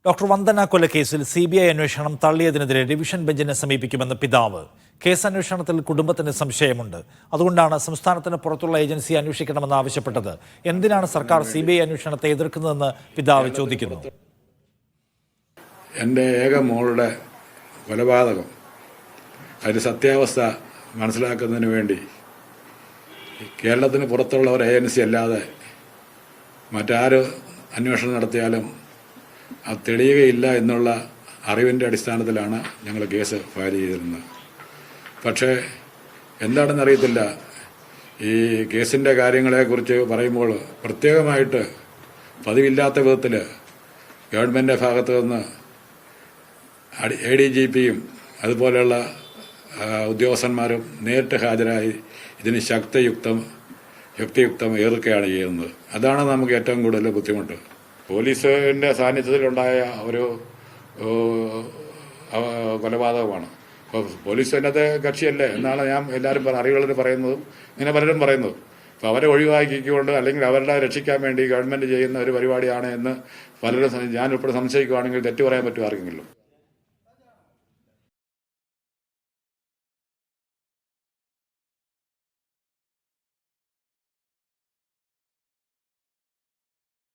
Doctor Vandana കൊലക്കേസിൽ CBI അന്വേഷണം തള്ളിയതിനെതിരെ division ബെഞ്ചിനെ സമീപിക്കുമെന്ന് പിതാവ്. കേസ് അന്വേഷണത്തിൽ കുടുംബത്തിന് സംശയമുണ്ട്. അതുകൊണ്ടാണ് സംസ്ഥാനത്തിന് പുറത്തുള്ള ഏജൻസി അന്വേഷിക്കണമെന്ന് ആവശ്യപ്പെട്ടത്. എന്തിനാണ് സർക്കാർ CBI അന്വേഷണത്തെ എതിർക്കുന്നതെന്ന് പിതാവ് ചോദിക്കുന്നു. എൻ്റെ ഏക മോളുടെ കൊലപാതകം അതിൻ്റെ സത്യാവസ്ഥ മനസ്സിലാക്കുന്നതിന് വേണ്ടി കേരളത്തിന് പുറത്തുള്ള ഒരു ഏജൻസി അല്ലാതെ മറ്റാര് അന്വേഷണം നടത്തിയാലും അത് തെളിയുകയില്ല എന്നുള്ള അറിവിൻ്റെ അടിസ്ഥാനത്തിലാണ് ഞങ്ങൾ കേസ് ഫയൽ ചെയ്തിരുന്നത്. പക്ഷേ എന്താണെന്നറിയത്തില്ല, ഈ കേസിൻ്റെ കാര്യങ്ങളെക്കുറിച്ച് പറയുമ്പോൾ പ്രത്യേകമായിട്ട് പതിവില്ലാത്ത വിധത്തിൽ ഗവൺമെൻറ്റിൻ്റെ ഭാഗത്തു നിന്ന് ADGPയും അതുപോലെയുള്ള ഉദ്യോഗസ്ഥന്മാരും നേരിട്ട് ഹാജരായി ഇതിന് യുക്തിയുക്തം ഏർക്കുകയാണ് ചെയ്യുന്നത്. അതാണ് നമുക്ക് ഏറ്റവും കൂടുതൽ ബുദ്ധിമുട്ട്. പോലീസിൻ്റെ സാന്നിധ്യത്തിലുണ്ടായ ഒരു കൊലപാതകമാണ്. അപ്പോൾ പോലീസ് അതിനകത്ത് കക്ഷിയല്ലേ എന്നാണ് ഞാൻ അറിവുള്ളവർ പറയുന്നതും ഇങ്ങനെ പലരും പറയുന്നതും. അപ്പോൾ അവരെ ഒഴിവാക്കിക്കൊണ്ട് അല്ലെങ്കിൽ അവരുടെ രക്ഷിക്കാൻ വേണ്ടി ഗവൺമെൻറ് ചെയ്യുന്ന ഒരു പരിപാടിയാണ് എന്ന് പലരും ഞാൻ ഉൾപ്പെടെ സംശയിക്കുകയാണെങ്കിൽ തെറ്റു പറയാൻ പറ്റും ആർക്കെങ്കിലും.